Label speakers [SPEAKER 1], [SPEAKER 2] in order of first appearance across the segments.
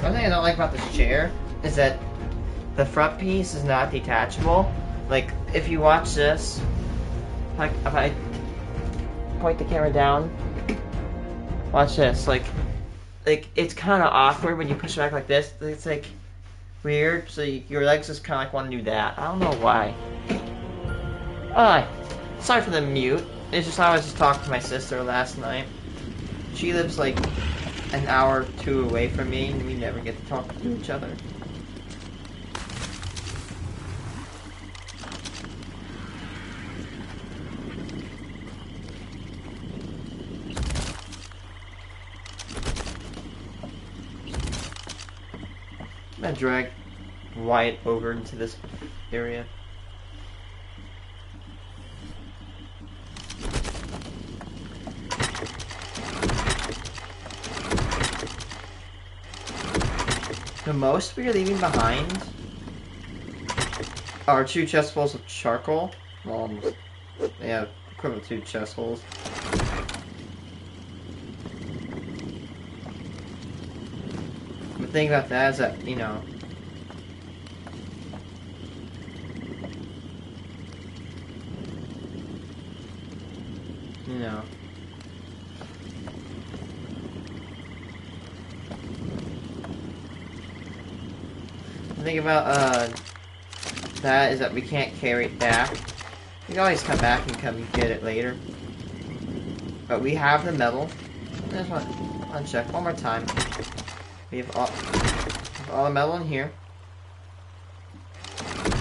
[SPEAKER 1] One thing I don't like about this chair is that the front piece is not detachable. Like, if you watch this, like, if I point the camera down, watch this, like it's kind of awkward when you push it back like this. It's like weird. So your legs just kind of like want to do that. I don't know why. Sorry for the mute. It's just I was just talking to my sister last night. She lives like an hour or two away from me, and we never get to talk to each other. I'm gonna drag Wyatt over into this area. The most we are leaving behind are 2 chest fuls of charcoal. Well, yeah, equivalent to 2 chest fuls. The thing about that is that, you know, the thing about that is that we can't carry it back. We can always come back and come get it later. But we have the metal. I just want to check one more time. We have all the metal in here.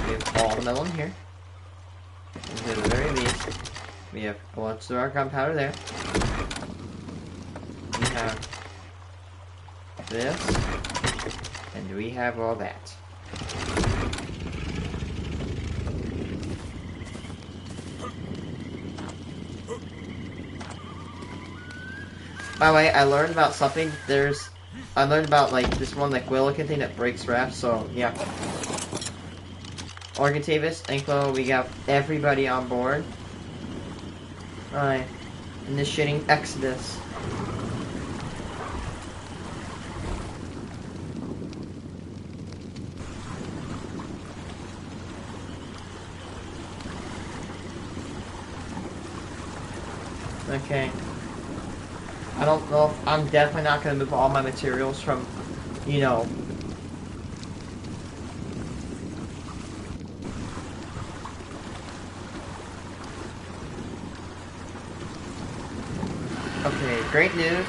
[SPEAKER 1] We have all the metal in here. And at the very least, we have lots of our gunpowder there. We have this, and we have all that. By the way, I learned about something. I learned about like this one like Willikin thing that breaks rafts. So yeah, Oregon Tavis, Anklo, we got everybody on board. Alright, initiating Exodus. Okay. I don't know if I'm definitely not going to move all my materials from, you know, okay, great news.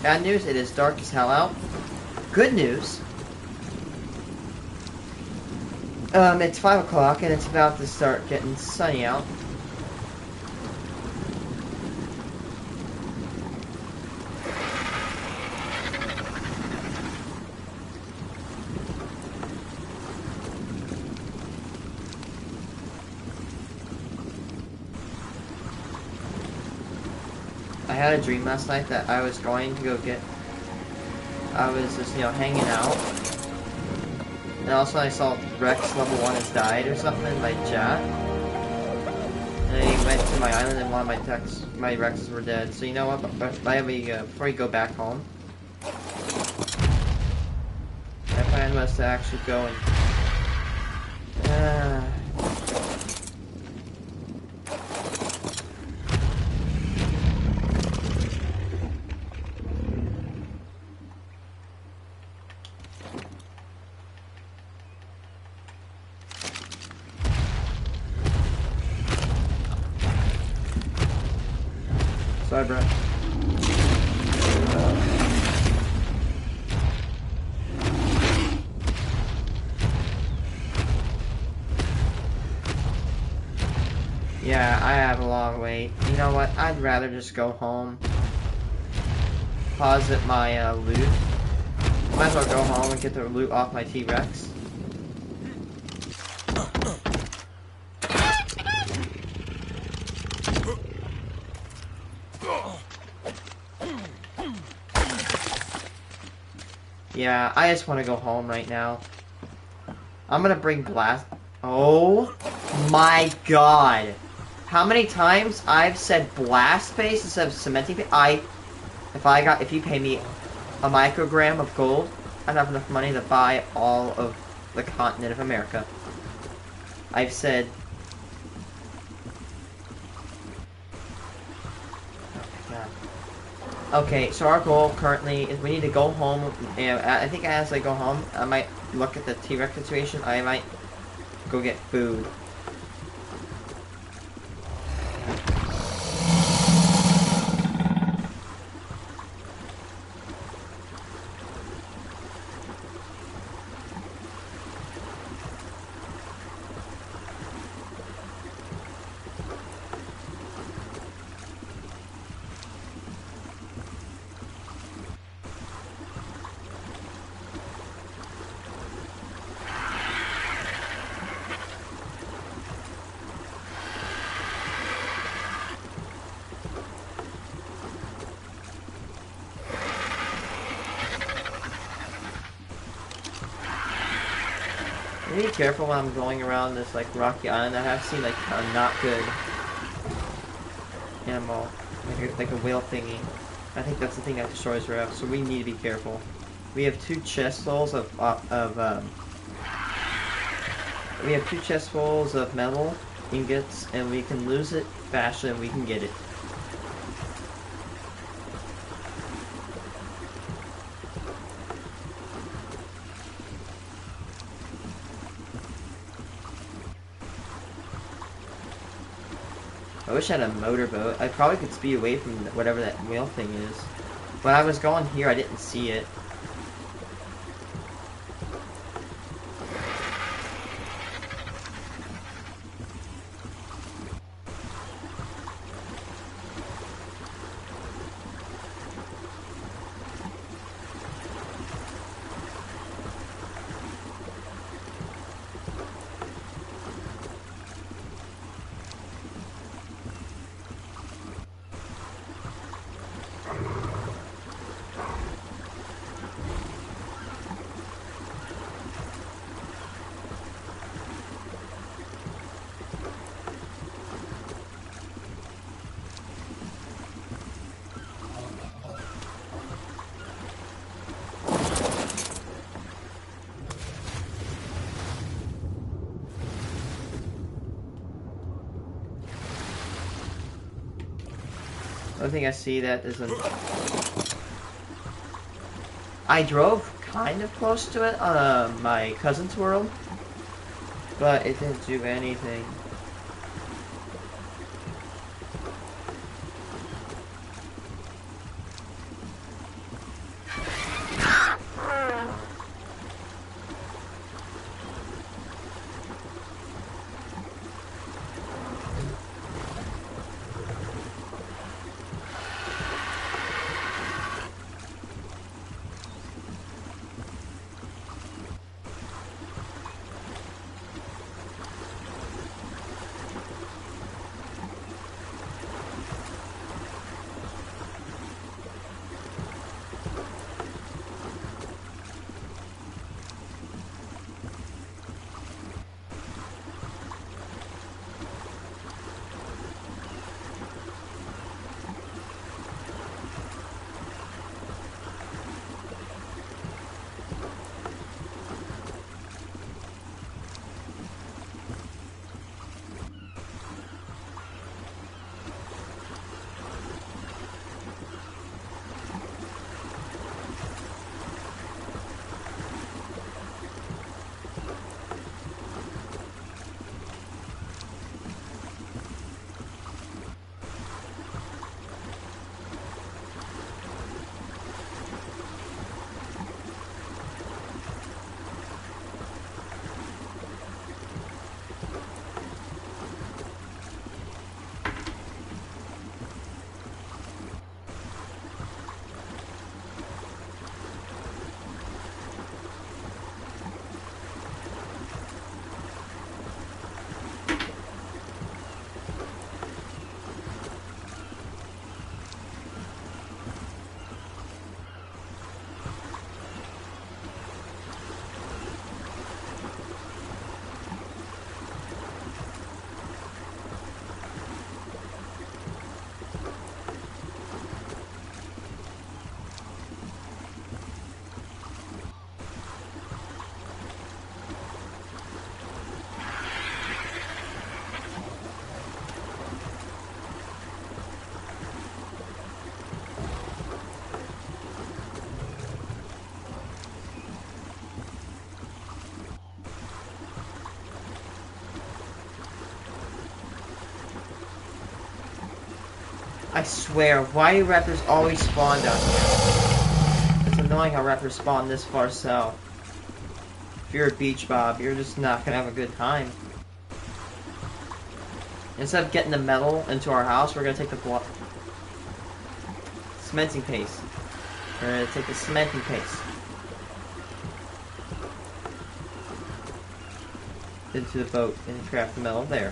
[SPEAKER 1] Bad news, it is dark as hell out. Good news. It's 5 o'clock and it's about to start getting sunny out. I had a dream last night that I was going to go get, I was just, you know, hanging out, and all of a sudden I saw Rex level 1 has died or something in my chat, and I went to my island and one of my Rexes were dead. So you know what, before you go back home, my plan was to actually go and, sorry, bro. Yeah, I have a long wait. You know what? I'd rather just go home. Pause at my loot. Might as well go home and get the loot off my T-Rex. Yeah, I just want to go home right now. I'm gonna bring blast. Oh my god! How many times I've said blast base instead of cementing base? If you pay me a microgram of gold, I'd have enough money to buy all of the continent of America. I've said... Oh my god. Okay, so our goal currently is we need to go home, and I think as I go home, I might look at the T-Rex situation. I might go get food. Be careful when I'm going around this like rocky island. I have seen like a not good animal, like a whale thingy. I think that's the thing that destroys rafts. So we need to be careful. We have 2 chest fulls of we have 2 chest fulls of metal ingots, and we can lose it faster than we can get it. I wish I had a motorboat. I probably could speed away from whatever that whale thing is. When I was going here, I didn't see it. I think I see that there's a... I drove kind of close to it on my cousin's world, but it didn't do anything. I swear, why do raptors always spawn down here? It's annoying how raptors spawn this far south. If you're a beach bob, you're just not gonna have a good time. Instead of getting the metal into our house, we're gonna take the cementing paste. We're gonna take the cementing paste into the boat and craft the metal there.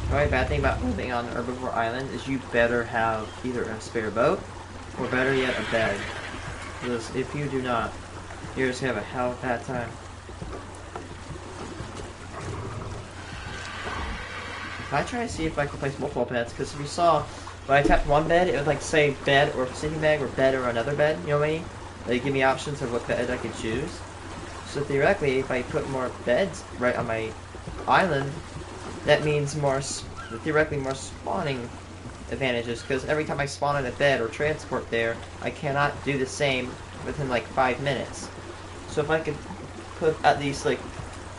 [SPEAKER 1] The only bad thing about living on Herbivore Island is you better have either a spare boat, or better yet, a bed. Because if you do not, you're just gonna have a hell of a bad time. If I try to see if I can place multiple beds, because if you saw, when I tapped one bed, it would like say bed or sleeping bag or bed or another bed, you know what I mean? They give me options of what bed I could choose. So theoretically, if I put more beds right on my island, that means theoretically more spawning advantages, because every time I spawn in a bed or transport there, I cannot do the same within like 5 minutes. So if I could put at least like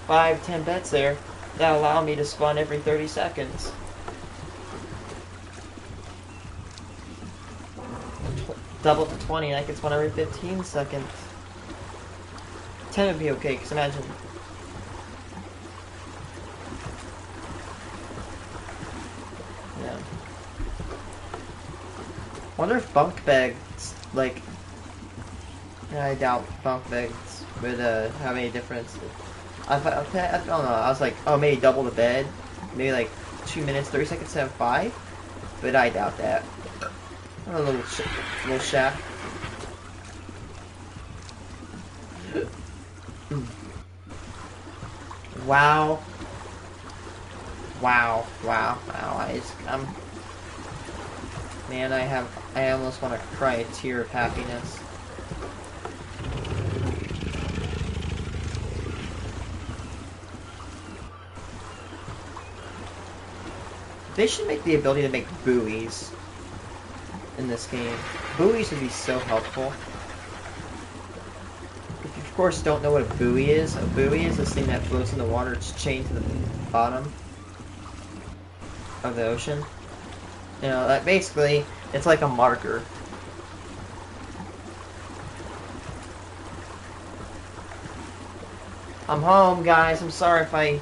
[SPEAKER 1] 5-10 beds there, that'll allow me to spawn every 30 seconds. Double to 20 and I can spawn every 15 seconds. 10 would be okay, because imagine. Yeah. Wonder if bunk beds, like, I doubt bunk beds would have any difference. I don't know, I was like, oh, maybe double the bed, maybe like 2 minutes, 30 seconds instead of 5, but I doubt that. A little shack. Wow. Man, I almost want to cry a tear of happiness. They should make the ability to make buoys in this game. Buoys would be so helpful. If you, of course, don't know what a buoy is this thing that floats in the water. It's chained to the bottom of the ocean. You know, that basically, it's like a marker. I'm home, guys. I'm sorry if I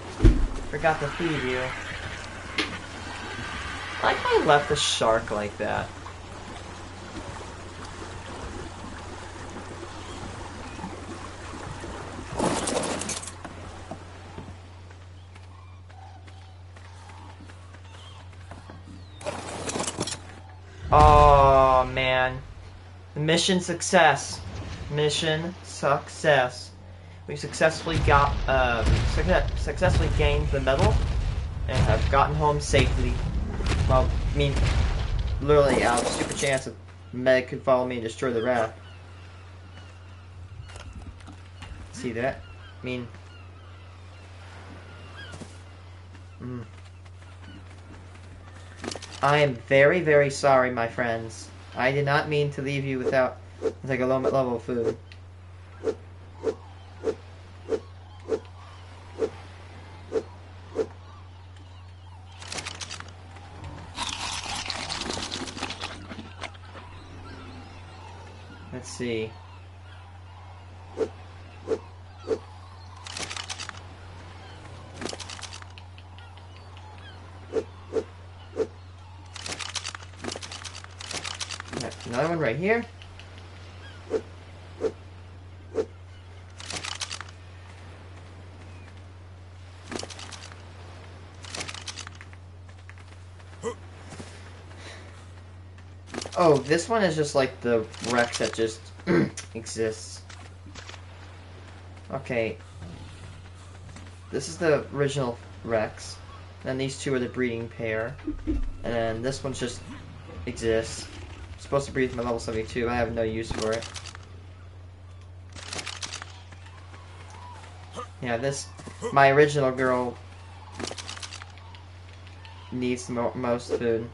[SPEAKER 1] forgot to feed you. I like how I left the shark like that. Oh, man. Mission success. Mission success. We successfully successfully gained the medal and have gotten home safely. Well, I mean, literally out of a stupid chance that Meg could follow me and destroy the raft. See that? I mean... I am very, very sorry, my friends. I did not mean to leave you without like a low level of food. Let's see. Another one right here. Oh, this one is just like the Rex that just exists. Okay. This is the original Rex. Then these two are the breeding pair. And then this one just exists. I'm supposed to breed my level 72. I have no use for it. Yeah, my original girl needs the most food.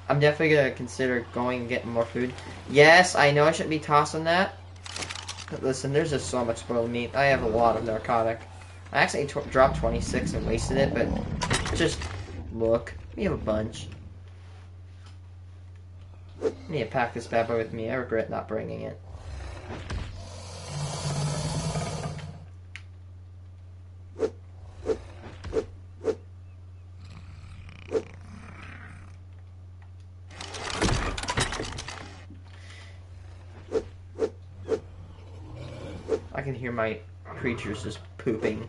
[SPEAKER 1] I'm definitely gonna consider going and getting more food. Yes, I know I shouldn't be tossing that. But listen, there's just so much spoiled meat. I have a lot of narcotic. I actually dropped 26 and wasted it, but just look. We have a bunch. I need to pack this bad boy with me. I regret not bringing it. I can hear my creatures just pooping.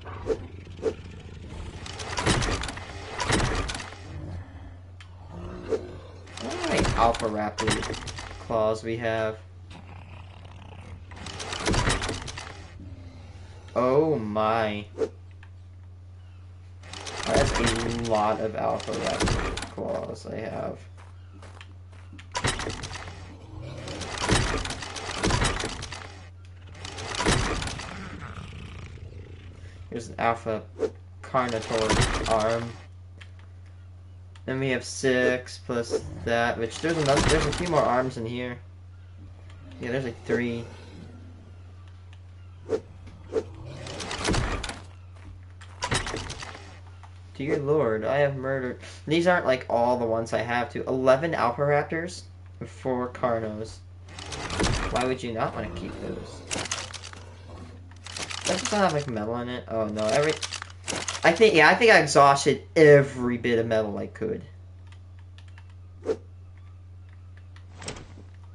[SPEAKER 1] How many alpha raptor claws we have? Oh my. That's a lot of alpha raptor claws I have. Here's an alpha carnotaur arm. Then we have 6 plus that, which there's a few more arms in here. Yeah, there's like 3. Dear Lord, I have murdered. These aren't like all the ones I have to. 11 alpha raptors and 4 carnos. Why would you not want to keep those? Does this not have like metal in it? Oh no, I think I exhausted every bit of metal I could.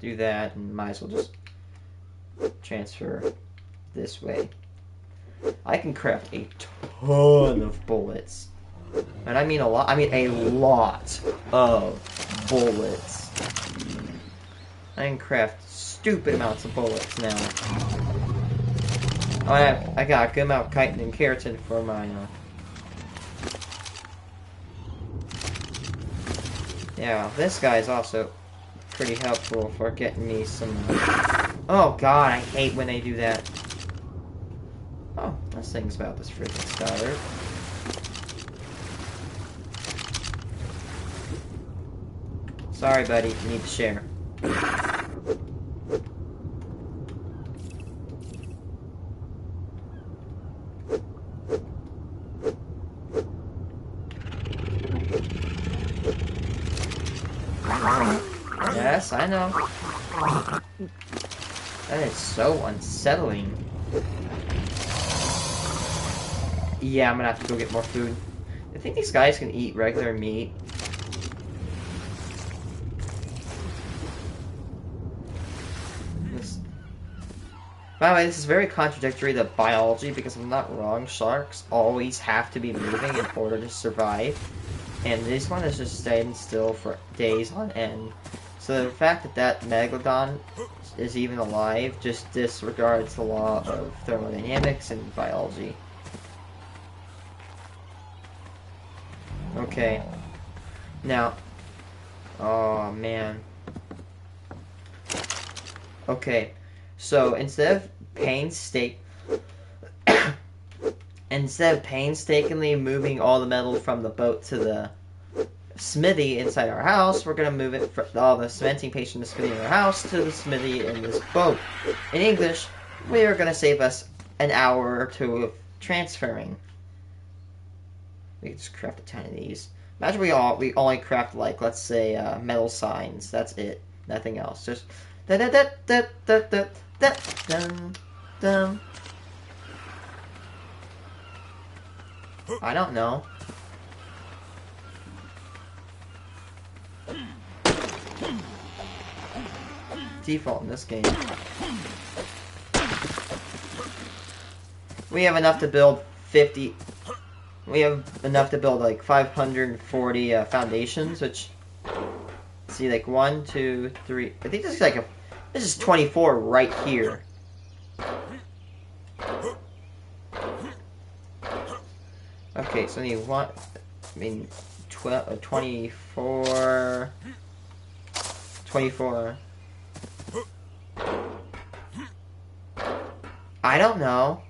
[SPEAKER 1] Do that and might as well just transfer this way. I can craft a ton of bullets. And I mean a lot. I mean a lot of bullets. I can craft stupid amounts of bullets now. I got a good amount of chitin and keratin for my, Yeah, this guy is also pretty helpful for getting me some, Oh god, I hate when they do that. Oh, this thing's about this freaking start. Sorry, buddy, you need to share. Yes, I know. That is so unsettling. Yeah, I'm gonna have to go get more food. I think these guys can eat regular meat. By the way, this is very contradictory to biology because I'm not wrong. Sharks always have to be moving in order to survive. And this one is just staying still for days on end. So the fact that Megalodon is even alive just disregards the law of thermodynamics and biology. Okay. Now. Oh, man. Okay. So instead of painstakingly moving all the metal from the boat to the smithy inside our house, we're going to move it from all the cementing paste from the smithy in our house to the smithy in this boat. In English, we are going to save us an hour or two of transferring. We can just craft a ton of these. Imagine we only craft, like, let's say, metal signs. That's it. Nothing else. Just da da da da da da da dum dum. I don't know. Default in this game. We have enough to build 50. We have enough to build like 540 foundations, which. See, like 1, 2, 3. I think this is like this is 24 right here. Okay, so I need one. I mean, 12, 24. 24. I don't know.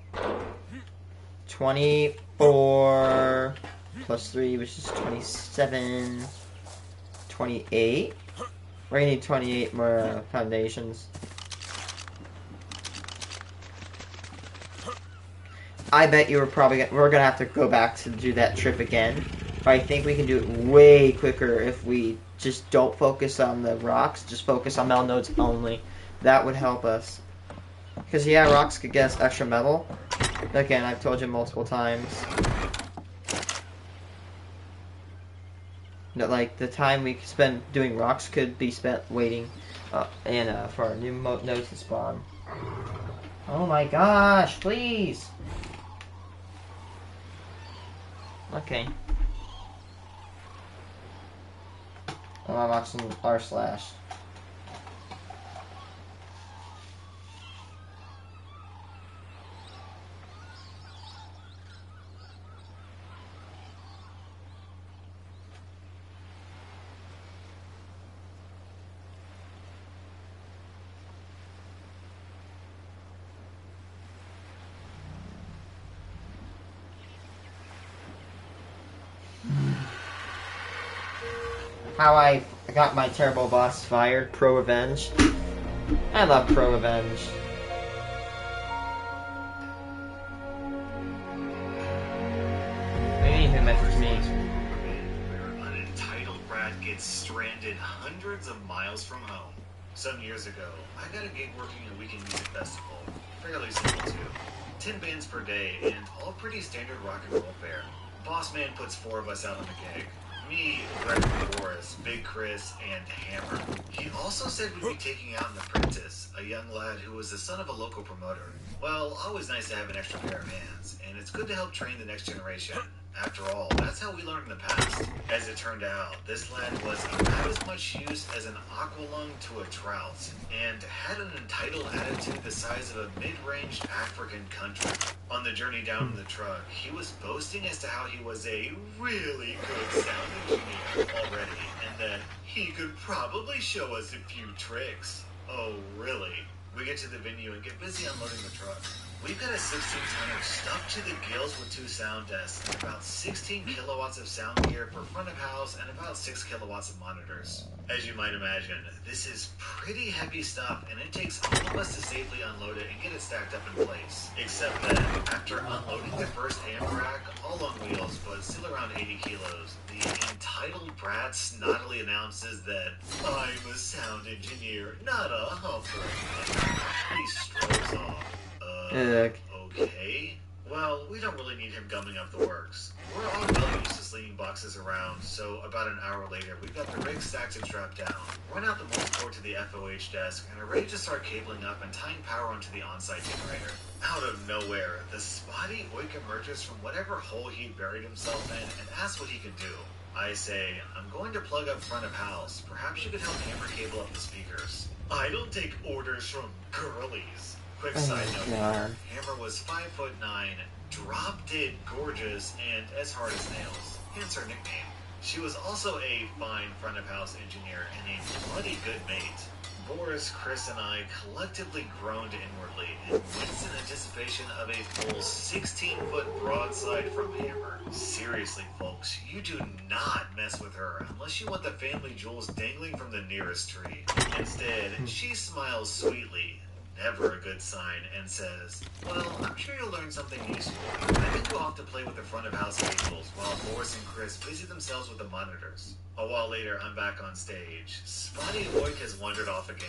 [SPEAKER 1] 24 plus 3, which is 27. 28. We're gonna need 28 more foundations. I bet we're gonna have to go back to do that trip again. But I think we can do it way quicker if we just don't focus on the rocks, just focus on metal nodes only. That would help us. Because yeah, rocks could get us extra metal. Again, I've told you multiple times. That like the time we spend doing rocks could be spent waiting for our new nodes to spawn. Oh my gosh, please! Okay. I'm watching r/. How I got my terrible boss fired. Pro Revenge. I love Pro Revenge. Maybe he messaged me.
[SPEAKER 2] Where an entitled brat gets stranded hundreds of miles from home. Some years ago, I got a gig working a weekend music festival. Fairly simple too. 10 bands per day, and all pretty standard rock and roll fare. Boss man puts 4 of us out on the gig. Me, Greg Boris, Big Chris, and Hammer. He also said we'd be taking out an apprentice, a young lad who was the son of a local promoter. Well, always nice to have an extra pair of hands, and it's good to help train the next generation. After all, that's how we learned in the past. As it turned out, this lad was about as much use as an aqualung to a trout, and had an entitled attitude the size of a mid-range African country. On the journey down in the truck, he was boasting as to how he was a really good sound engineer already, and that he could probably show us a few tricks. Oh, really? We get to the venue and get busy unloading the truck. We've got a 16-tonner stuffed to the gills with 2 sound desks and about 16 kilowatts of sound gear for front of house and about 6 kilowatts of monitors. As you might imagine, this is pretty heavy stuff, and it takes all of us to safely unload it and get it stacked up in place. Except that after unloading the first ham rack, all on wheels but still around 80 kilos, the entitled brat snottily announces that I'm a sound engineer, not a humper. He strolls off. Okay. Well, we don't really need him gumming up the works. We're all well used to slinging boxes around, so about an hour later, we've got the rig stacked and strapped down. Run out the multi-port to the FOH desk, and are ready to start cabling up and tying power onto the on-site generator. Out of nowhere, the spotty oik emerges from whatever hole he'd buried himself in and asks what he can do. I say, I'm going to plug up front of house. Perhaps you could help hammer cable up the speakers. I don't take orders from girlies. Quick side note, Hammer was 5'9", drop-dead gorgeous, and as hard as nails, hence her nickname. She was also a fine front-of-house engineer and a bloody good mate. Boris, Chris, and I collectively groaned inwardly and winced in anticipation of a full 16-foot broadside from Hammer. Seriously, folks, you do not mess with her unless you want the family jewels dangling from the nearest tree. Instead, she smiles sweetly, never a good sign, and says, well, I'm sure you'll learn something useful. I then go off to play with the front of house cables while Boris and Chris busy themselves with the monitors. A while later, I'm back on stage. Spotty Oik has wandered off again.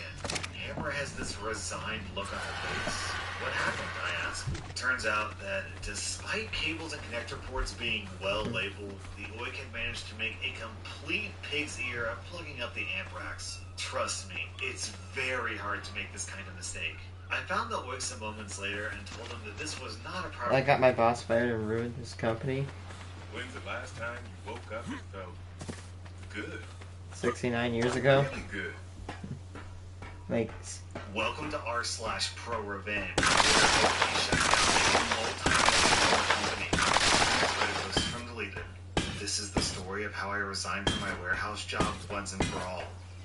[SPEAKER 2] Hammer has this resigned look on her face. What happened, I ask. Turns out that despite cables and connector ports being well labeled, the Oik had managed to make a complete pig's ear of plugging up the amp racks. Trust me, it's very hard to make this kind of mistake. I found the Oik some moments later and told him that this was not a proper...
[SPEAKER 1] I got my boss fired and ruined his company.
[SPEAKER 3] When's the last time you woke up and felt good?
[SPEAKER 1] 69 years ago.
[SPEAKER 3] Really good.
[SPEAKER 1] Like...
[SPEAKER 2] Welcome to r/Pro Revenge. We're shut down a multi-million company. But it was from This is the story of how I resigned from my warehouse job once and for all.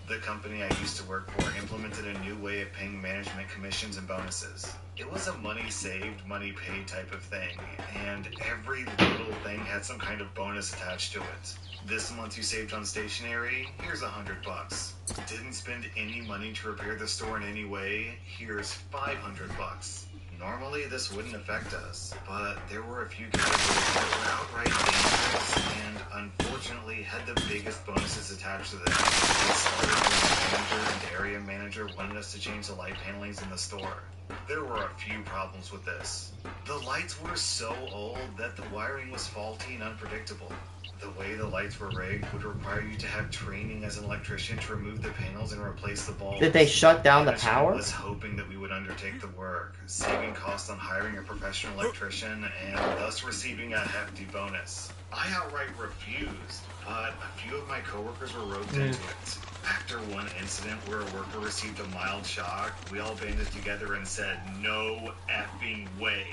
[SPEAKER 2] The company I used to work for implemented a new way of paying management commissions and bonuses. It was a money saved, money paid type of thing, and every little thing had some kind of bonus attached to it. This month you saved on stationery, here's $100. Didn't spend any money to repair the store in any way, here's $500. Normally this wouldn't affect us, but there were a few categories that were outright dangerous and unfortunately had the biggest bonuses attached to them. It started when the manager and area manager wanted us to change the light panelings in the store. There were a few problems with this. The lights were so old that the wiring was faulty and unpredictable. The way the lights were rigged would require you to have training as an electrician to remove the panels and replace the bulbs.
[SPEAKER 1] Did they shut down the
[SPEAKER 2] Management
[SPEAKER 1] power?
[SPEAKER 2] was hoping that we would undertake the work, saving costs on hiring a professional electrician and thus receiving a hefty bonus. I outright refused, but a few of my coworkers were roped into it. After one incident where a worker received a mild shock, we all banded together and said, "No effing way."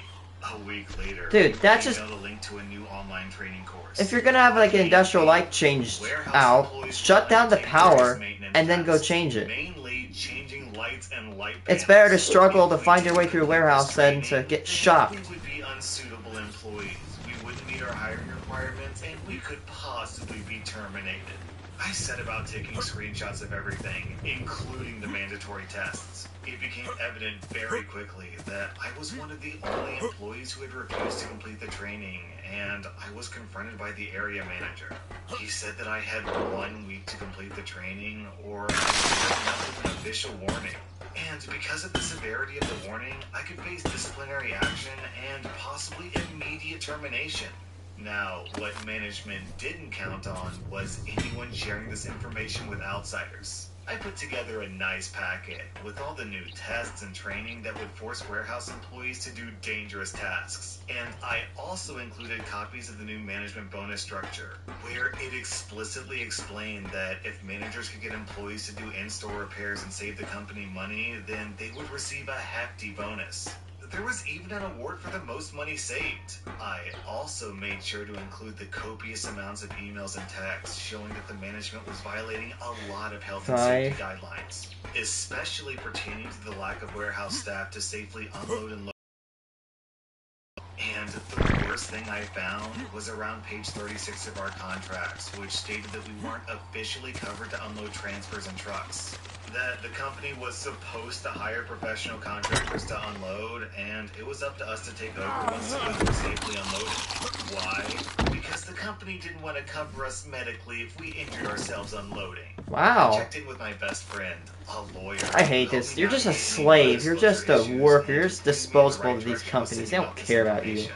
[SPEAKER 2] A week later,
[SPEAKER 1] Dude, that's
[SPEAKER 2] we
[SPEAKER 1] just...
[SPEAKER 2] emailed a link to a new online training course.
[SPEAKER 1] If you're gonna have like an industrial light changed out, shut down the power and then go change it.
[SPEAKER 2] Mainly changing lights and light
[SPEAKER 1] It's better to
[SPEAKER 2] panels.
[SPEAKER 1] struggle to
[SPEAKER 2] If we
[SPEAKER 1] find your way
[SPEAKER 2] didn't
[SPEAKER 1] through a
[SPEAKER 2] complete
[SPEAKER 1] warehouse
[SPEAKER 2] this
[SPEAKER 1] than to
[SPEAKER 2] training,
[SPEAKER 1] get
[SPEAKER 2] then
[SPEAKER 1] shocked.
[SPEAKER 2] We would be unsuitable employees. We wouldn't meet our hiring requirements, and we could possibly be terminated. I set about taking screenshots of everything, including the mandatory tests. It became evident very quickly that I was one of the only employees who had refused to complete the training, and I was confronted by the area manager. He said that I had 1 week to complete the training, or I would enough of an official warning. And because of the severity of the warning, I could face disciplinary action and possibly immediate termination. Now, what management didn't count on was anyone sharing this information with outsiders. I put together a nice packet with all the new tests and training that would force warehouse employees to do dangerous tasks. And I also included copies of the new management bonus structure, where it explicitly explained that if managers could get employees to do in-store repairs and save the company money, then they would receive a hefty bonus. There was even an award for the most money saved. I also made sure to include the copious amounts of emails and texts showing that the management was violating a lot of health and safety guidelines, especially pertaining to the lack of warehouse staff to safely unload and load. And the worst thing I found was around page 36 of our contracts, which stated that we weren't officially covered to unload transfers and trucks. That the company was supposed to hire professional contractors to unload, and it was up to us to take over once the goods were safely unloaded. Why? Because the company didn't want to cover us medically if we injured ourselves unloading.
[SPEAKER 1] Wow.
[SPEAKER 2] I checked in with my best friend, a lawyer.
[SPEAKER 1] I hate this. You're just a slave. You're just a worker. You're just disposable to these companies. They don't care about you.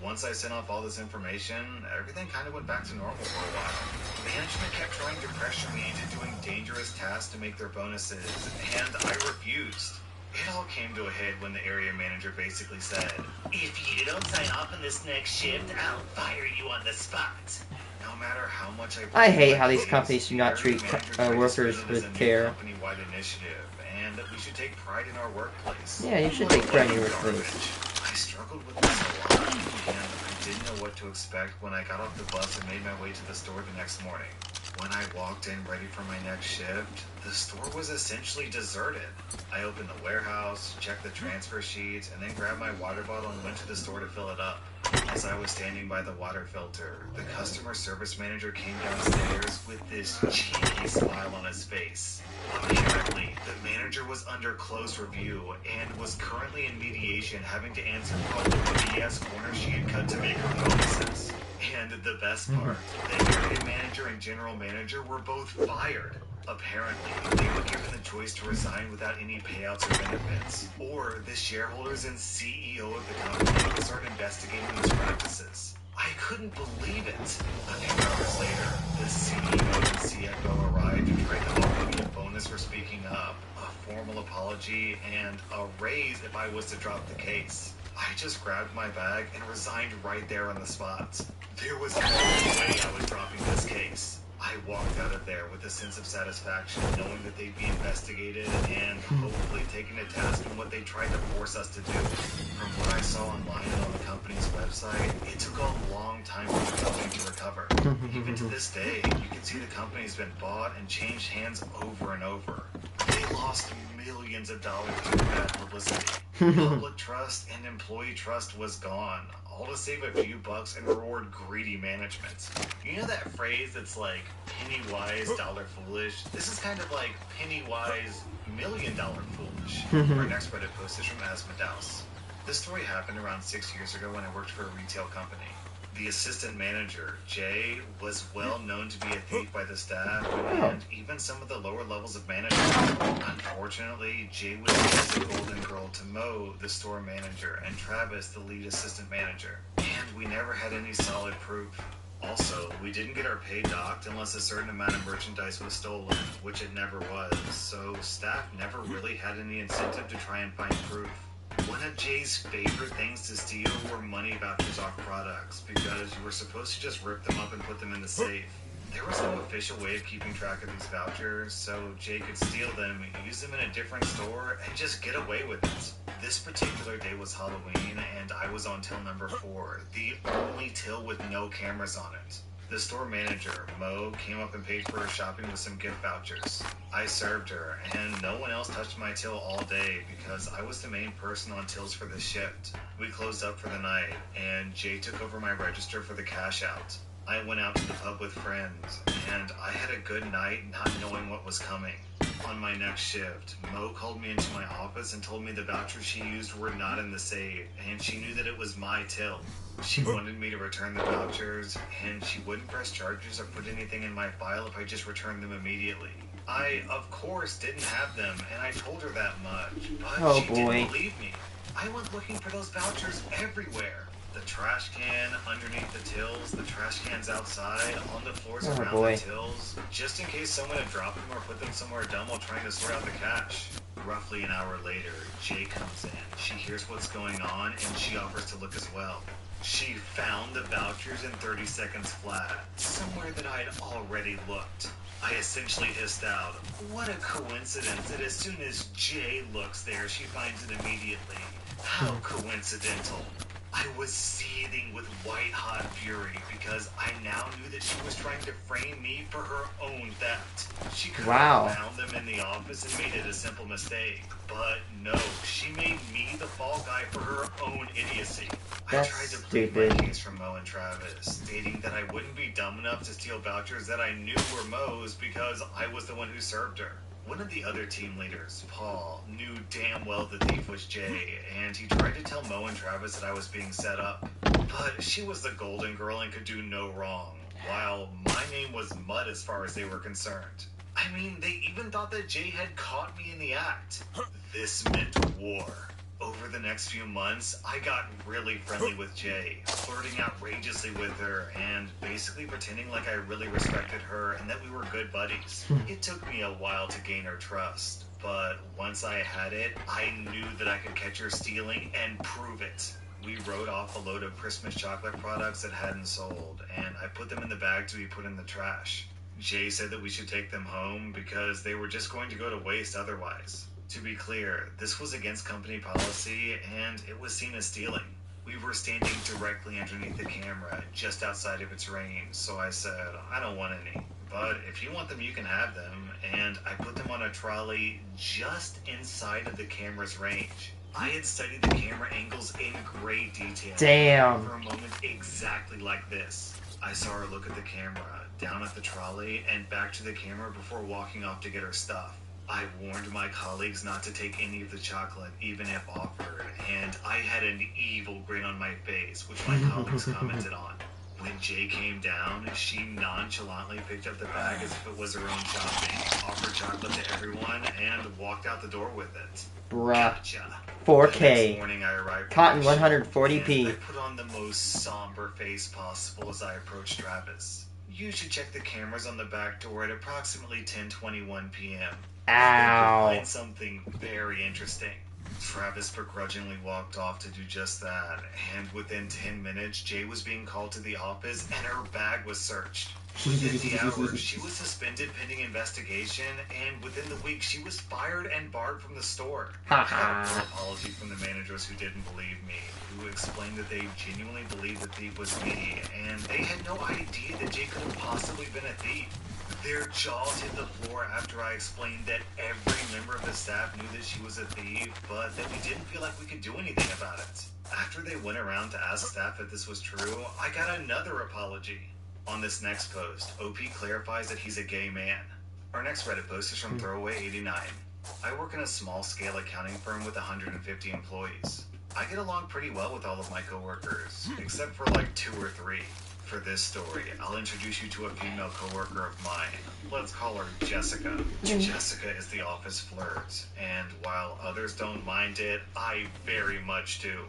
[SPEAKER 2] Once I sent off all this information, everything kind of went back to normal for a while. Management kept trying to pressure me into doing dangerous tasks to make their bonuses, and I refused. It all came to a head when the area manager basically said, "If you don't sign off on this next shift, I'll fire you on the spot." No matter how much
[SPEAKER 1] I hate how these companies do not treat workers with care.
[SPEAKER 2] Company-wide initiative, and that we should take pride in our workplace.
[SPEAKER 1] Yeah, you should take pride in your workplace.
[SPEAKER 2] I struggled with this a lot, and I didn't know what to expect when I got off the bus and made my way to the store the next morning. When I walked in ready for my next shift, the store was essentially deserted. I opened the warehouse, checked the transfer sheets, and then grabbed my water bottle and went to the store to fill it up. As I was standing by the water filter, the customer service manager came downstairs with this cheeky smile on his face. Apparently, the manager was under close review and was currently in mediation, having to answer all of the BS corners she had cut to make her bonuses. And the best part, the area manager and general manager were both fired. Apparently, they were given the choice to resign without any payouts or benefits, or the shareholders and CEO of the company would start investigating these practices. I couldn't believe it. A few hours later, the CEO and CFO arrived and tried to offer me a bonus for speaking up, a formal apology, and a raise if I was to drop the case. I just grabbed my bag and resigned right there on the spot. There was no way I was dropping this case. I walked out of there with a sense of satisfaction, knowing that they'd be investigated and hopefully taken to task in what they tried to force us to do. From what I saw online and on the company's website, it took a long time for the company to recover. Even to this day, you can see the company's been bought and changed hands over and over. They lost millions of dollars due to bad publicity. Public trust and employee trust was gone, all to save a few bucks and reward greedy management. You know that phrase that's like, penny wise, dollar foolish? This is kind of like penny wise, $1 million foolish. Our next Reddit post is from Asmodeus. This story happened around 6 years ago when I worked for a retail company. The assistant manager, Jay, was well known to be a thief by the staff and even some of the lower levels of management. Unfortunately, Jay was seen as a golden girl to Mo, the store manager, and Travis, the lead assistant manager. And we never had any solid proof. Also, we didn't get our pay docked unless a certain amount of merchandise was stolen, which it never was, so staff never really had any incentive to try and find proof. One of Jay's favorite things to steal were money vouchers off products, because you were supposed to just rip them up and put them in the safe. There was no official way of keeping track of these vouchers, so Jay could steal them, use them in a different store, and just get away with it. This particular day was Halloween, and I was on till number 4, the only till with no cameras on it. The store manager, Mo, came up and paid for her shopping with some gift vouchers. I served her, and no one else touched my till all day because I was the main person on tills for the shift. We closed up for the night, and Jay took over my register for the cash out. I went out to the pub with friends, and I had a good night not knowing what was coming. On my next shift, Mo called me into my office and told me the vouchers she used were not in the safe, and she knew that it was my till. She wanted me to return the vouchers, and she wouldn't press charges or put anything in my file if I just returned them immediately. I, of course, didn't have them, and I told her that much, but she didn't believe me. I went looking for those vouchers everywhere. The trash can underneath the tills, the trash cans outside, on the floors around the tills, just in case someone had dropped them or put them somewhere dumb while trying to sort out the cash. Roughly an hour later, Jay comes in. She hears what's going on, and she offers to look as well. She found the vouchers in 30 seconds flat, somewhere that I had already looked. I essentially hissed out, what a coincidence that as soon as Jay looks there, she finds it immediately. How coincidental. I was seething with white-hot fury because I now knew that she was trying to frame me for her own theft. She could have found them in the office and made it a simple mistake. But no, she made me the fall guy for her own idiocy. I tried to plead my case for Mo and Travis, stating that I wouldn't be dumb enough to steal vouchers that I knew were Mo's because I was the one who served her. One of the other team leaders, Paul, knew damn well the thief was Jay, and he tried to tell Mo and Travis that I was being set up. But she was the golden girl and could do no wrong, while my name was mud as far as they were concerned. I mean, they even thought that Jay had caught me in the act. This meant war. Over the next few months, I got really friendly with Jay, flirting outrageously with her, and basically pretending like I really respected her and that we were good buddies. It took me a while to gain her trust, but once I had it, I knew that I could catch her stealing and prove it. We wrote off a load of Christmas chocolate products that hadn't sold, and I put them in the bag to be put in the trash. Jay said that we should take them home because they were just going to go to waste otherwise. To be clear, this was against company policy, and it was seen as stealing. We were standing directly underneath the camera, just outside of its range, so I said, I don't want any. But if you want them, you can have them, and I put them on a trolley just inside of the camera's range. I had studied the camera angles in great detail.
[SPEAKER 1] Damn.
[SPEAKER 2] For a moment, exactly like this. I saw her look at the camera, down at the trolley, and back to the camera before walking off to get her stuff. I warned my colleagues not to take any of the chocolate, even if offered, and I had an evil grin on my face, which my colleagues commented on. When Jay came down, she nonchalantly picked up the bag as if it was her own shopping, offered chocolate to everyone, and walked out the door with it.
[SPEAKER 1] Bruh.
[SPEAKER 2] Gotcha.
[SPEAKER 1] 4K.
[SPEAKER 2] The next morning I arrived
[SPEAKER 1] Cotton
[SPEAKER 2] for my shift,
[SPEAKER 1] 140p.
[SPEAKER 2] and I put on the most somber face possible as I approached Travis. You should check the cameras on the back door at approximately 10:21 p.m.
[SPEAKER 1] Ow.
[SPEAKER 2] You'll find something very interesting. Travis begrudgingly walked off to do just that, and within 10 minutes, Jay was being called to the office and her bag was searched. Within the hour, she was suspended pending investigation, and within the week, she was fired and barred from the store. I got an apology from the managers who didn't believe me, who explained that they genuinely believed the thief was me, and they had no idea that Jay could have possibly been a thief. Their jaws hit the floor after I explained that every member of the staff knew that she was a thief, but that we didn't feel like we could do anything about it. After they went around to ask staff if this was true, I got another apology. On this next post, OP clarifies that he's a gay man. Our next Reddit post is from Throwaway89. I work in a small-scale accounting firm with 150 employees. I get along pretty well with all of my coworkers, except for like 2 or 3. For this story, I'll introduce you to a female coworker of mine. Let's call her Jessica. Jessica is the office flirt, and while others don't mind it, I very much do.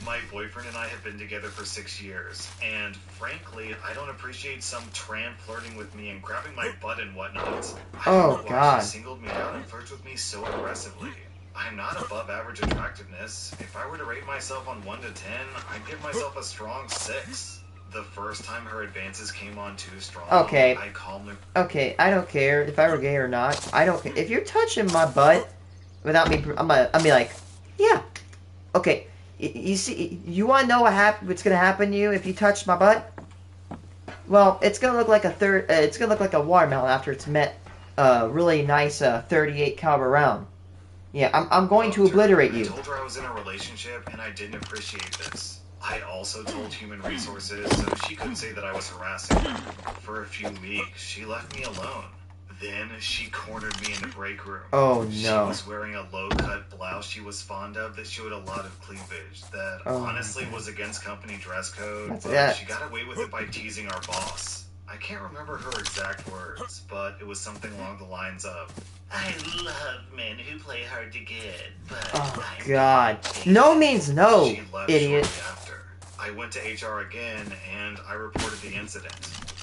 [SPEAKER 2] My boyfriend and I have been together for 6 years, and frankly, I don't appreciate some tramp flirting with me and grabbing my butt and whatnot. I don't know why she singled me out and flirts with me so aggressively. I'm not above average attractiveness. If I were to rate myself on 1 to 10, I'd give myself a strong 6. The first time her advances came on too strong, I calmly...
[SPEAKER 1] Okay, I don't care if I were gay or not. I don't care. If you're touching my butt without me, I'll be like, yeah. Okay, you see, you want to know what's going to happen to you if you touch my butt? Well, it's going to look like it's going to look like a watermelon after it's met a really nice 38 caliber round. Yeah, I'm going to obliterate you.
[SPEAKER 2] I told her I was in a relationship and I didn't appreciate this. I also told Human Resources so she couldn't say that I was harassing her. For a few weeks, she left me alone. Then she cornered me in the break room.
[SPEAKER 1] Oh no.
[SPEAKER 2] She was wearing a low-cut blouse she was fond of that showed a lot of cleavage that honestly was against company dress code, but she got away with it by teasing our boss. I can't remember her exact words, but it was something along the lines of, I love men who play hard to get, but I'm
[SPEAKER 1] God. No means no,
[SPEAKER 2] she left
[SPEAKER 1] idiot.
[SPEAKER 2] shortly after. I went to HR again, and I reported the incident.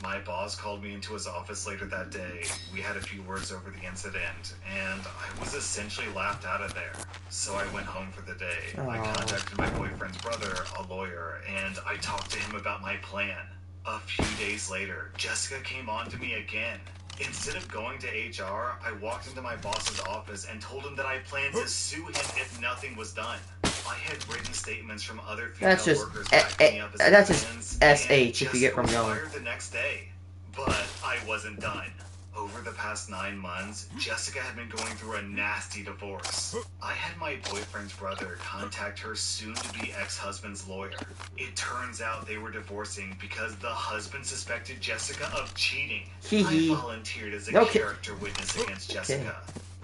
[SPEAKER 2] My boss called me into his office later that day. We had a few words over the incident, and I was essentially laughed out of there. So I went home for the day. I contacted my boyfriend's brother, a lawyer, and I talked to him about my plan. A few days later, Jessica came on to me again. Instead of going to HR, I walked into my boss's office and told him that I planned to sue him if nothing was done. I had written statements from other female workers backing me up as
[SPEAKER 1] that's just SH if you get from going.
[SPEAKER 2] The next day, but I wasn't done. Over the past 9 months, Jessica had been going through a nasty divorce. I had my boyfriend's brother contact her soon-to-be ex-husband's lawyer. It turns out they were divorcing because the husband suspected Jessica of cheating. I volunteered as a character witness against Jessica.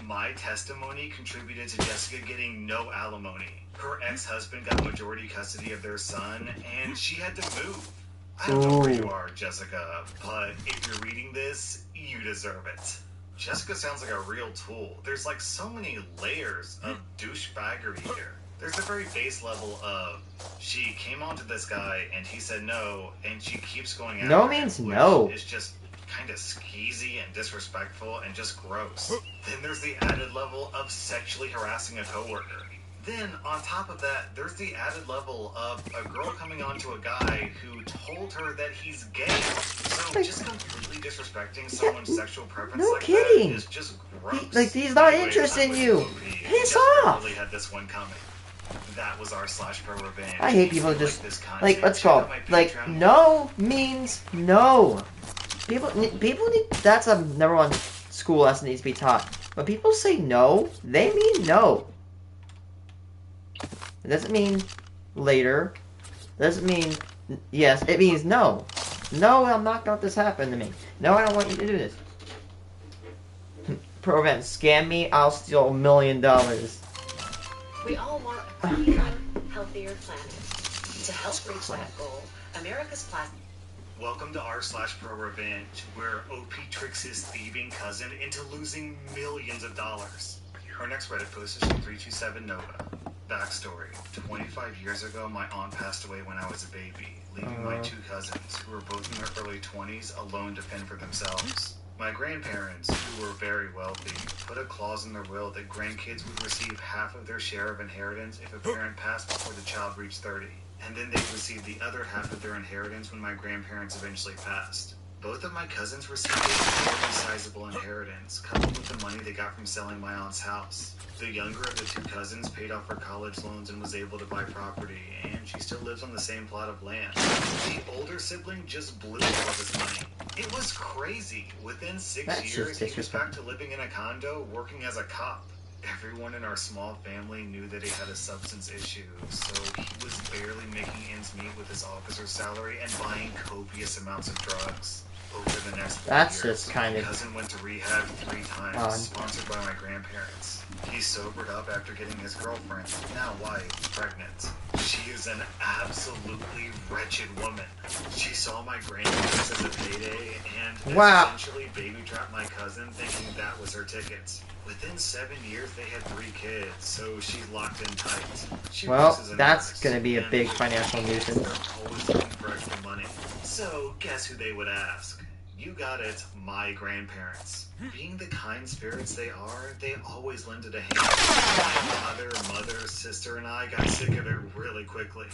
[SPEAKER 2] My testimony contributed to Jessica getting no alimony. Her ex-husband got majority custody of their son, and she had to move. I don't know where you are, Jessica, but if you're reading this, you deserve it. Jessica sounds like a real tool. There's like so many layers of douchebaggery here. There's the very base level of, she came on to this guy and he said no, and she keeps going after him,
[SPEAKER 1] means no.
[SPEAKER 2] It's just kind of skeezy and disrespectful and just gross. Then there's the added level of sexually harassing a coworker. Then, on top of that, there's the added level of a girl coming on to a guy who told her that he's gay. So, just completely disrespecting someone's sexual preference that is just gross.
[SPEAKER 1] Like, he's not interested in you. Piss off!
[SPEAKER 2] Really had this one coming. That was r /pro revenge.
[SPEAKER 1] I hate people who just, like, let's call it, like, no means no. People need, that's a number one school lesson needs to be taught. When people say no, they mean no. It doesn't mean later. It doesn't mean yes. It means no. No, I'm not going to let this happen to me. No, I don't want you to do this. Prevent scam me, I'll steal $1 million.
[SPEAKER 4] We all want a cleaner, healthier planet. To help reach that goal, America's plastic.
[SPEAKER 2] Welcome to r/pro revenge, where OP tricks his thieving cousin into losing millions of dollars. Our next Reddit post is from 327 Nova. Backstory. 25 years ago, my aunt passed away when I was a baby, leaving my 2 cousins, who were both in their early 20s, alone to fend for themselves. My grandparents, who were very wealthy, put a clause in their will that grandkids would receive half of their share of inheritance if a parent passed before the child reached 30, and then they'd receive the other half of their inheritance when my grandparents eventually passed. Both of my cousins received a very sizable inheritance, coupled with the money they got from selling my aunt's house. The younger of the two cousins paid off her college loans and was able to buy property, and she still lives on the same plot of land. The older sibling just blew all of his money. It was crazy. Within 6
[SPEAKER 1] That's
[SPEAKER 2] years,
[SPEAKER 1] just
[SPEAKER 2] he was back to living in a condo, working as a cop. Everyone in our small family knew that he had a substance issue, so he was barely making ends meet with his officer's salary and buying copious amounts of drugs. Over the next 4
[SPEAKER 1] That's
[SPEAKER 2] years,
[SPEAKER 1] just kind
[SPEAKER 2] my
[SPEAKER 1] of
[SPEAKER 2] cousin went to rehab 3 times,
[SPEAKER 1] odd.
[SPEAKER 2] sponsored by my grandparents. He sobered up after getting his girlfriend, now wife, pregnant. She is an absolutely wretched woman. She saw my grandparents as a payday and
[SPEAKER 1] Wow.
[SPEAKER 2] essentially baby-trapped my cousin, thinking that was her ticket. Within 7 years, they had 3 kids, so she's locked in tight. She
[SPEAKER 1] Well,
[SPEAKER 2] works as a
[SPEAKER 1] that's
[SPEAKER 2] nurse,
[SPEAKER 1] gonna be a
[SPEAKER 2] and
[SPEAKER 1] big
[SPEAKER 2] with
[SPEAKER 1] financial
[SPEAKER 2] kids,
[SPEAKER 1] nuisance.
[SPEAKER 2] they're always looking for extra money. So, guess who they would ask? You got it, my grandparents. Being the kind spirits they are, they always lended a hand. My father, mother, sister, and I got sick of it really quickly.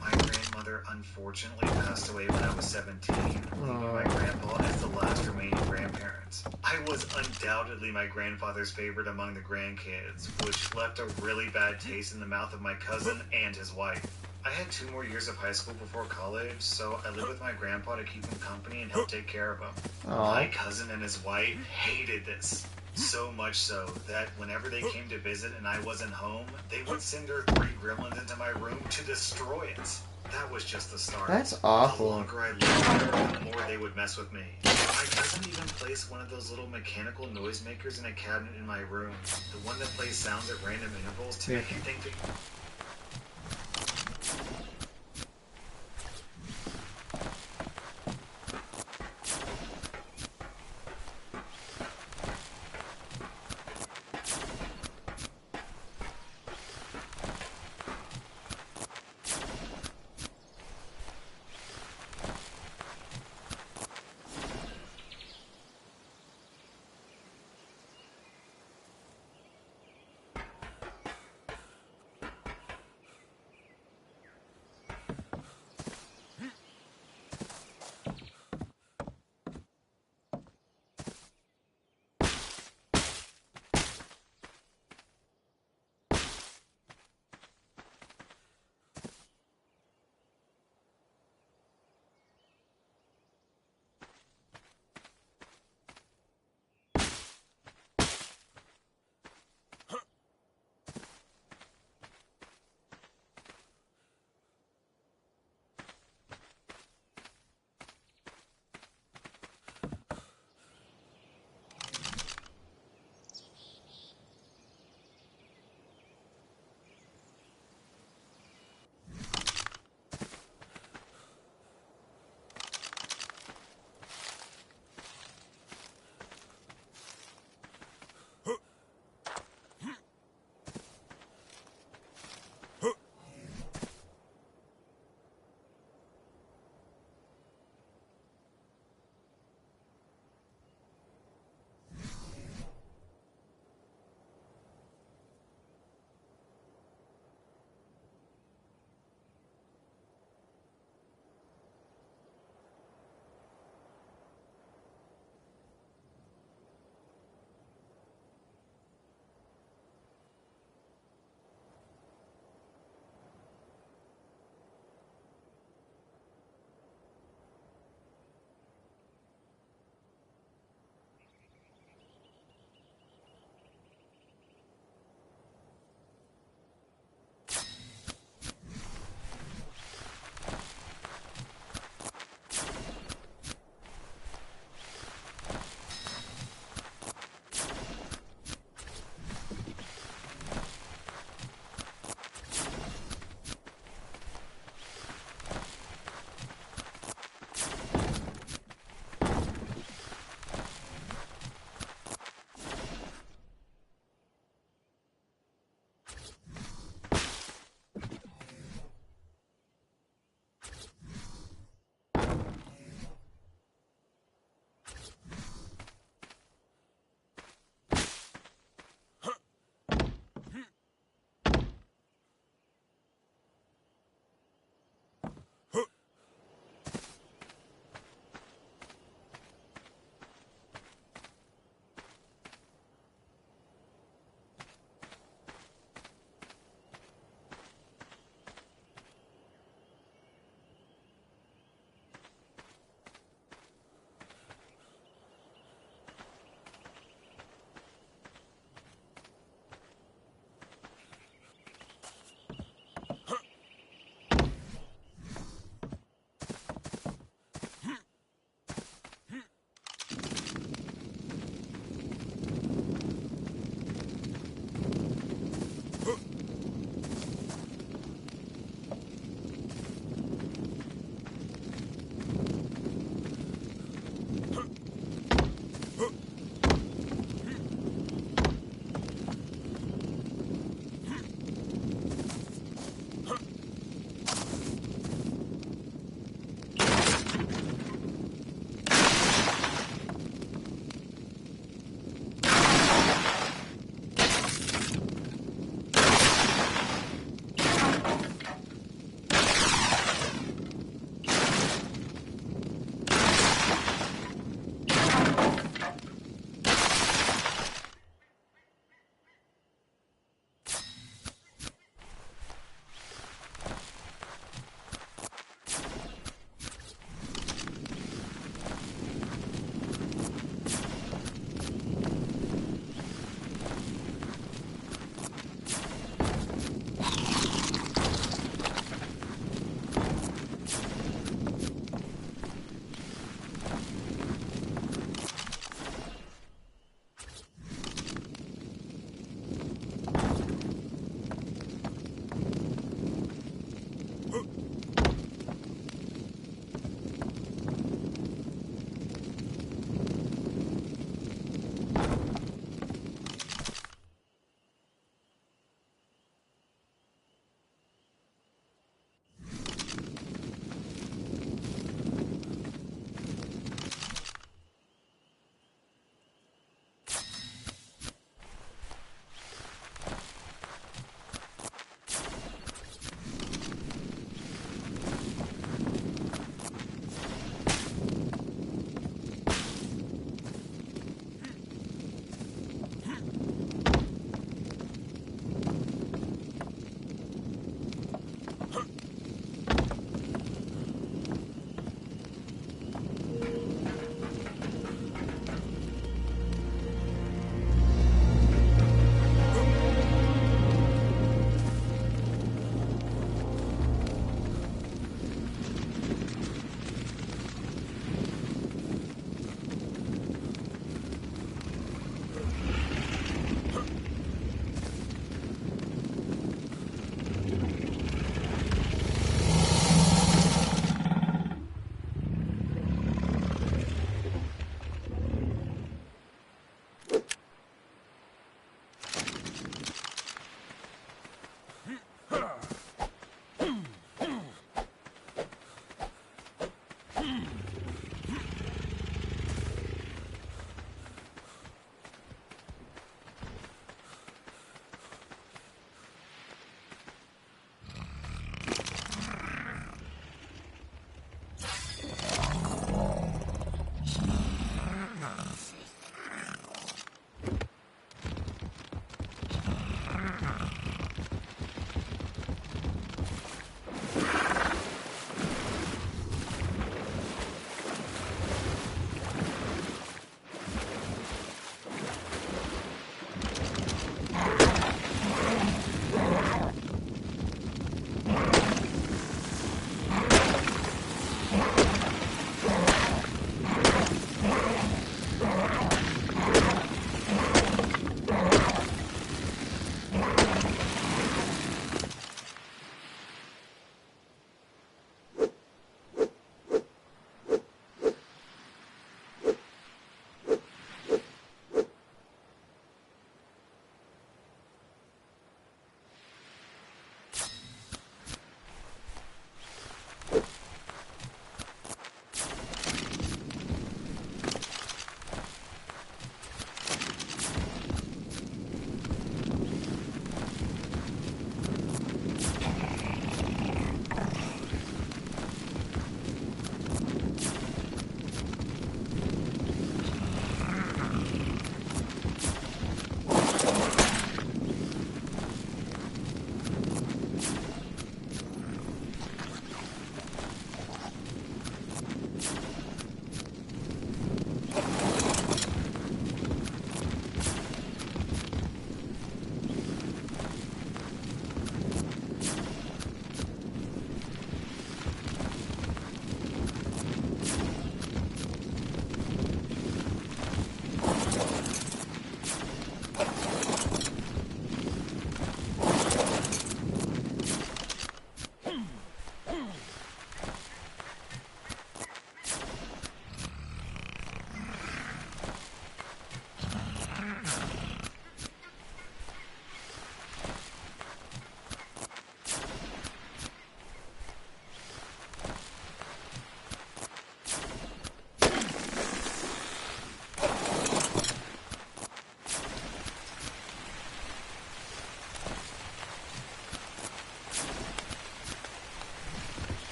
[SPEAKER 2] My grandmother unfortunately passed away when I was 17, leaving my grandpa as the last remaining grandparent. I was undoubtedly my grandfather's favorite among the grandkids, which left a really bad taste in the mouth of my cousin and his wife. I had 2 more years of high school before college, so I lived with my grandpa to keep him company and help take care of him. My cousin and his wife hated this. So much so that whenever they came to visit and I wasn't home, they would send their 3 gremlins into my room to destroy it. That was just the start.
[SPEAKER 1] That's awful.
[SPEAKER 2] The longer I lived there, the more they would mess with me. My cousin even placed one of those little mechanical noisemakers in a cabinet in my room. The one that plays sounds at random intervals to make you think that...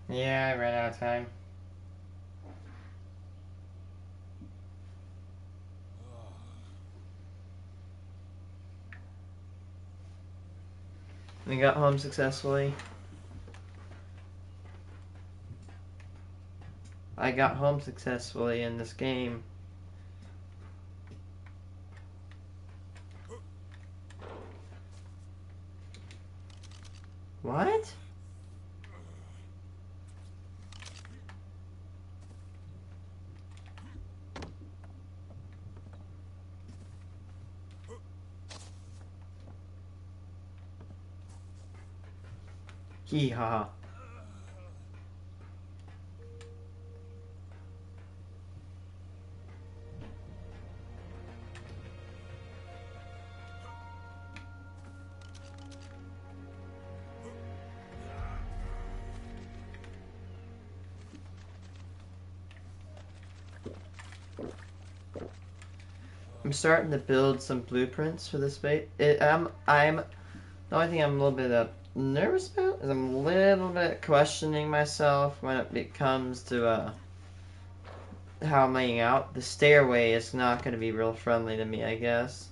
[SPEAKER 1] Yeah, I ran out of time. We got home successfully. I got home successfully in this game. What? Hee haw. I'm starting to build some blueprints for this bait. I'm the only thing I'm a little bit nervous about is I'm a little bit questioning myself when it comes to how I'm laying out. The stairway is not going to be real friendly to me, I guess.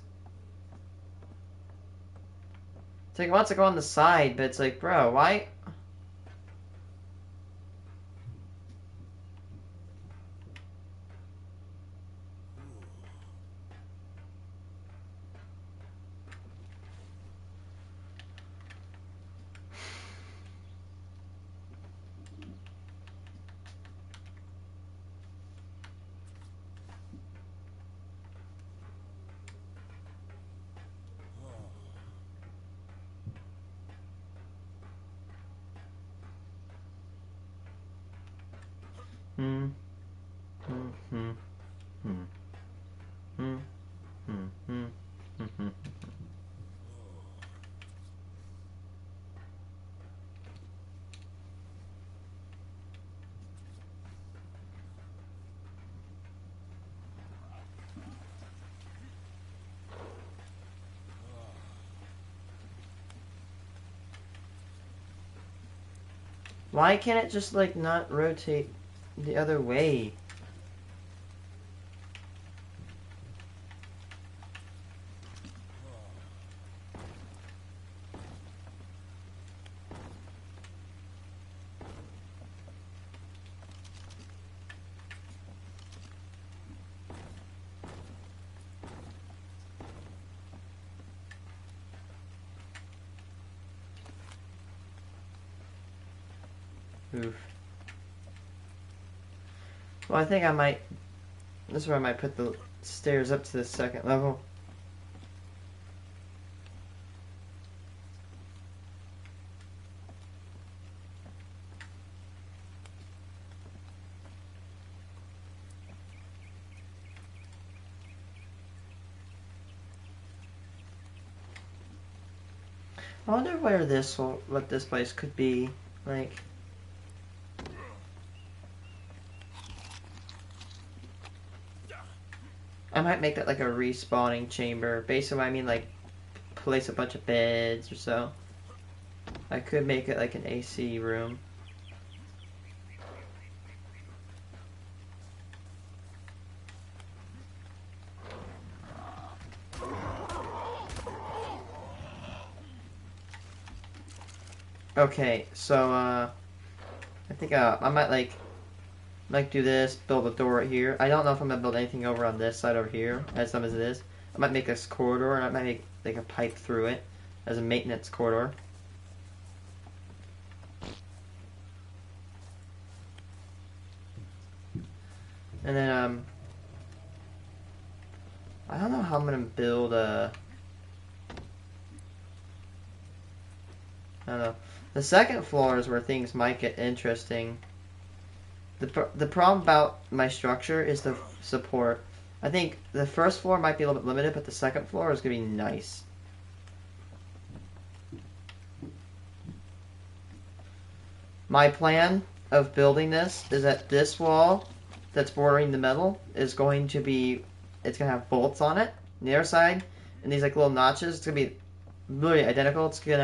[SPEAKER 1] It's like, it wants to go on the side, but it's like, bro, why? Hmm. Hmm. Hmm. Hmm. Hmm. Hmm. Hmm. Hmm. Hmm. Why can't it just, like, not rotate the other way? Oof. Well, I think I might... This is where I might put the stairs up to the second level. I wonder where what this place could be. Like... I might make that like a respawning chamber. Basically, I mean, like, place a bunch of beds or so. I could make it like an AC room. Okay, so, I think, I might, like, do this, build a door right here. I don't know if I'm gonna build anything over on this side over here, as dumb as it is. I might make this corridor, and I might make, like, a pipe through it as a maintenance corridor. And then, I don't know how I'm gonna build I don't know. The second floor is where things might get interesting. The problem about my structure is the support. I think the first floor might be a little bit limited, but the second floor is going to be nice. My plan of building this is that this wall that's bordering the metal is going to be, it's going to have bolts on it, on the other side, and these like little notches. It's going to be literally identical. It's going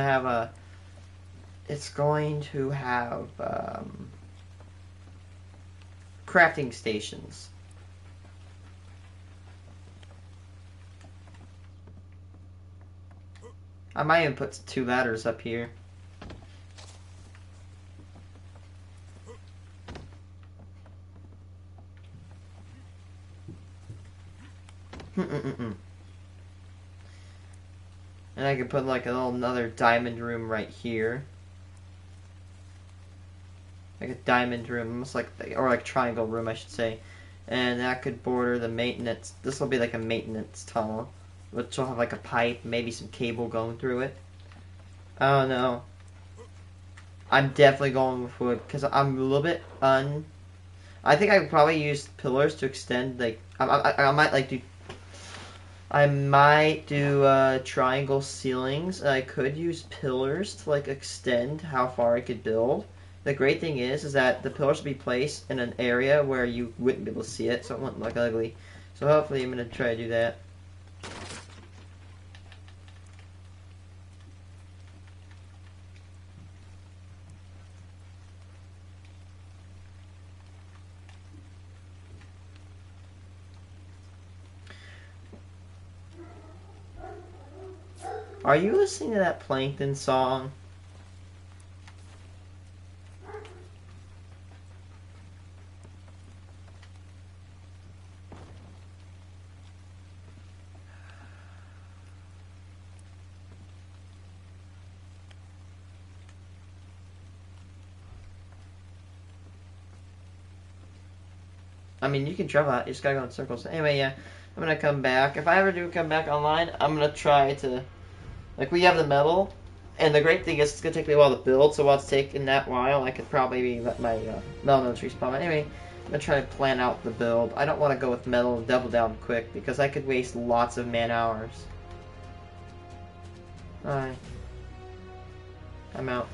[SPEAKER 1] to have crafting stations. I might even put 2 ladders up here. And I could put like a little another diamond room right here. Like a diamond room, almost like, or like triangle room, I should say. And that could border the maintenance. This will be like a maintenance tunnel, which will have like a pipe, maybe some cable going through it. I don't know. I'm definitely going with wood because I'm a little bit I think I could probably use pillars to extend. Like I might like do. I might do triangle ceilings. I could use pillars to like extend how far I could build. The great thing is that the pillars will be placed in an area where you wouldn't be able to see it, so it wouldn't look ugly. So hopefully I'm going to try to do that. Are you listening to that Plankton song? I mean, you can travel out. You just gotta go in circles. Anyway, yeah. I'm gonna come back. If I ever do come back online, I'm gonna try to... Like, we have the metal, and the great thing is it's gonna take me a while to build, so while it's taking that while, I could probably let my metal nodes respawn. But anyway, I'm gonna try to plan out the build. I don't want to go with metal and double down quick, because I could waste lots of man-hours. Alright. I'm out.